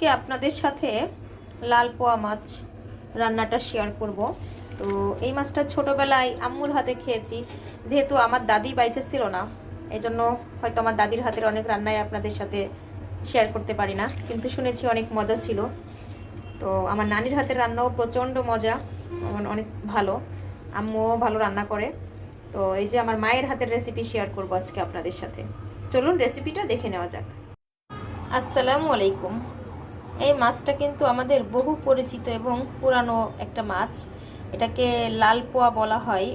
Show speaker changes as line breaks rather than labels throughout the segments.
আজকে আপনাদের সাথে লাল পোয়া মাছ রান্নাটা শেয়ার করব। তো এই মাছটা ছোটবেলায় আম্মুর হাতে খেয়েছি, যেহেতু আমার দাদি বাইচে ছিল না, এই জন্য হয়তো আমার দাদির হাতের অনেক রান্নাই আপনাদের সাথে শেয়ার করতে পারি না, কিন্তু শুনেছি অনেক মজা ছিল। তো আমার নানির হাতের রান্নাও প্রচণ্ড মজা, অনেক ভালো, আম্মুও ভালো রান্না করে। তো এই যে আমার মায়ের হাতের রেসিপি শেয়ার করব আজকে আপনাদের সাথে। চলুন রেসিপিটা দেখে নেওয়া যাক। আসসালামু আলাইকুম। এই মাছটা কিন্তু আমাদের বহু পরিচিত এবং পুরানো একটা মাছ। এটাকে লাল পোয়া বলা হয়,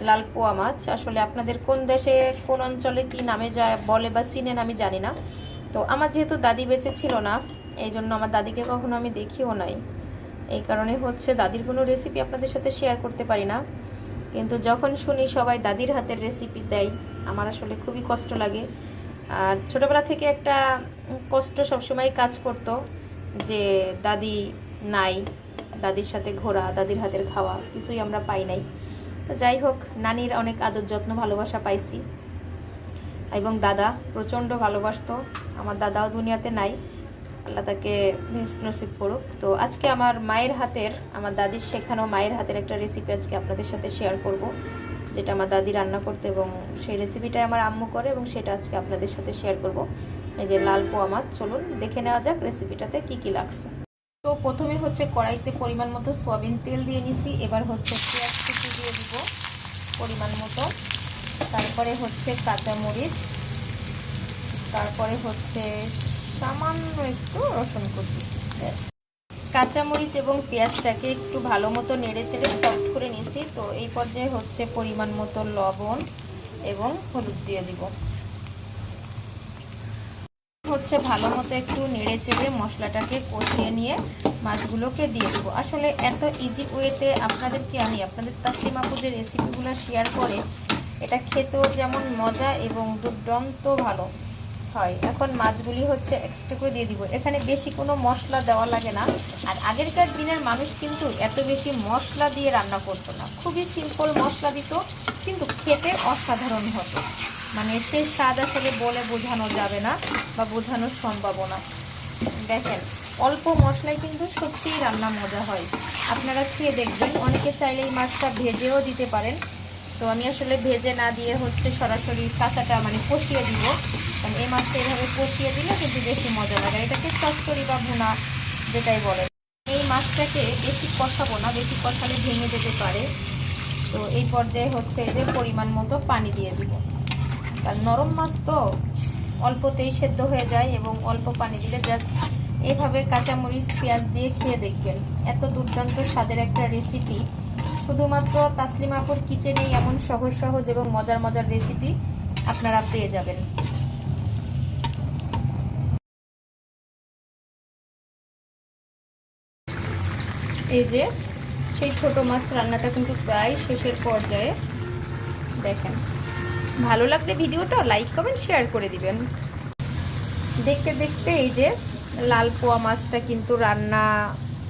লাল পোয়া মাছ। আসলে আপনাদের কোন দেশে কোন অঞ্চলে কি নামে যা বলে বা চিনেন আমি জানি না। তো আমার যেহেতু দাদি বেঁচে ছিল না, এই জন্য আমার দাদিকে কখনো আমি দেখিও নাই, এই কারণে হচ্ছে দাদির কোনো রেসিপি আপনাদের সাথে শেয়ার করতে পারি না। কিন্তু যখন শুনি সবাই দাদির হাতের রেসিপি দেয়, আমার আসলে খুবই কষ্ট লাগে। আর ছোটোবেলা থেকে একটা কষ্ট সবসময় কাজ করতো যে দাদি নাই, দাদির সাথে ঘোরা, দাদির হাতের খাওয়া কিছুই আমরা পাই নাই। তো যাই হোক, নানির অনেক আদর যত্ন ভালোবাসা পাইছি, এবং দাদা প্রচণ্ড ভালোবাসতো। আমার দাদাও দুনিয়াতে নাই, আল্লাহ তাকে বেহেশত নসিব করুক। তো আজকে আমার মায়ের হাতের, আমার দাদির শেখানো মায়ের হাতের একটা রেসিপি আজকে আপনাদের সাথে শেয়ার করব, যেটা আমার দাদি রান্না করতে, এবং সেই রেসিপিটাই আমার আম্মু করে, এবং সেটা আজকে আপনাদের সাথে শেয়ার করব। এই যে লাল পোয়া মাছ, চলুন দেখে নেওয়া যাক রেসিপিটাতে কি কি লাগছে। তো প্রথমে হচ্ছে কড়াইতে পরিমাণ মতো সয়াবিন তেল দিয়ে নিছি। এবার হচ্ছে পেঁয়াজ কুচি দিয়ে দিব পরিমাণ মতো, তারপরে হচ্ছে কাঁচামরিচ, তারপরে হচ্ছে সামান্য একটু রসুন কুচি। কাঁচামরিচ এবং পেঁয়াজটাকে একটু ভালো মতো নেড়ে চেড়ে সফট করে নিয়েছি। তো এই পর্যায়ে হচ্ছে পরিমাণ মতো লবণ এবং হলুদ দিয়ে দিব। হচ্ছে ভালো মতো একটু নেড়ে চেড়ে মশলাটাকে কষিয়ে নিয়ে মাছগুলোকে দিয়ে দেবো। আসলে এত ইজি ওয়েতে আপনাদেরকে আমি আপনাদের তাসলিমা আপু যে রেসিপিগুলো শেয়ার করে, এটা খেতেও যেমন মজা এবং দুর্দান্ত ভালো হয়। এখন মাছগুলি হচ্ছে একটা করে দিয়ে দিব। এখানে বেশি কোনো মশলা দেওয়া লাগে না। আর আগেরকার দিনের মানুষ কিন্তু এত বেশি মশলা দিয়ে রান্না করতো না, খুবই সিম্পল মশলা দিত, কিন্তু খেতে অসাধারণ হতো। মানে সে স্বাদ আসলে বলে বোঝানো যাবে না বা বোঝানোর সম্ভাবনা। দেখেন, অল্প মশলায় কিন্তু সত্যিই রান্না মজা হয়, আপনারা খেয়ে দেখবেন। অনেকে চাইলে এই মাছটা ভেজেও দিতে পারেন। তো আমি আসলে ভেজে না দিয়ে হচ্ছে সরাসরি কাঁচাটা মানে কষিয়ে দিব, কারণ এই মাছটা এভাবে কষিয়ে দিলে কিন্তু বেশি মজা লাগে। এটাকে চচ্চড়ি বা ভুনা যেটাই বলে। এই মাছটাকে বেশি কষাবো না, বেশি কষালে ভেঙে যেতে পারে। তো এই পর্যায়ে হচ্ছে এই যে পরিমাণ মতো পানি দিয়ে দিব, কারণ নরম মাছ তো অল্পতেই সেদ্ধ হয়ে যায়, এবং অল্প পানি দিলে জাস্ট এভাবে কাঁচামরিচ পেঁয়াজ দিয়ে খেয়ে দেখবেন, এত দুর্দান্ত স্বাদের একটা রেসিপি। শুধুমাত্র তাসলিমা আপুর কিচেনেই এমন সহজ সহজ এবং মজার মজার রেসিপি আপনারা পেয়ে যাবেন। এই যে সেই ছোট মাছ রান্নাটা কিন্তু প্রায় শেষের পর্যায়ে। দেখেন, ভালো লাগলে ভিডিওটা লাইক কমেন্ট শেয়ার করে দিবেন। দেখতে দেখতে এই যে লাল পোয়া মাছটা কিন্তু রান্না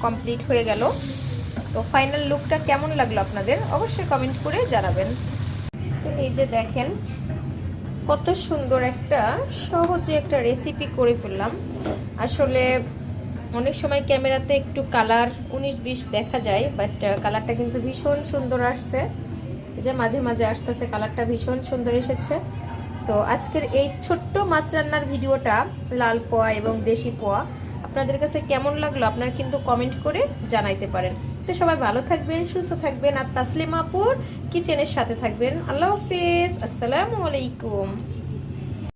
কমপ্লিট হয়ে গেল। তো ফাইনাল লুকটা কেমন লাগলো আপনাদের অবশ্যই কমেন্ট করে জানাবেন। তো এই যে দেখেন, কত সুন্দর একটা সহজে একটা রেসিপি করে ফেললাম। আসলে অনেক সময় ক্যামেরাতে একটু কালার 19-20 দেখা যায়, বাট কালারটা কিন্তু ভীষণ সুন্দর আসছে। এই যে মাঝে মাঝে আসতেছে, কালারটা ভীষণ সুন্দর এসেছে। তো আজকের এই ছোট্ট মাছ রান্নার ভিডিওটা, লাল পোয়া এবং দেশি পোয়া, আপনাদের কাছে কেমন লাগলো আপনারা কিন্তু কমেন্ট করে জানাইতে পারেন। তো সবাই ভালো থাকবেন, সুস্থ থাকবেন, আর তাসলিমা আপুর কিচেনের সাথে থাকবেন। আল্লাহ হাফেজ, আসসালামু আলাইকুম।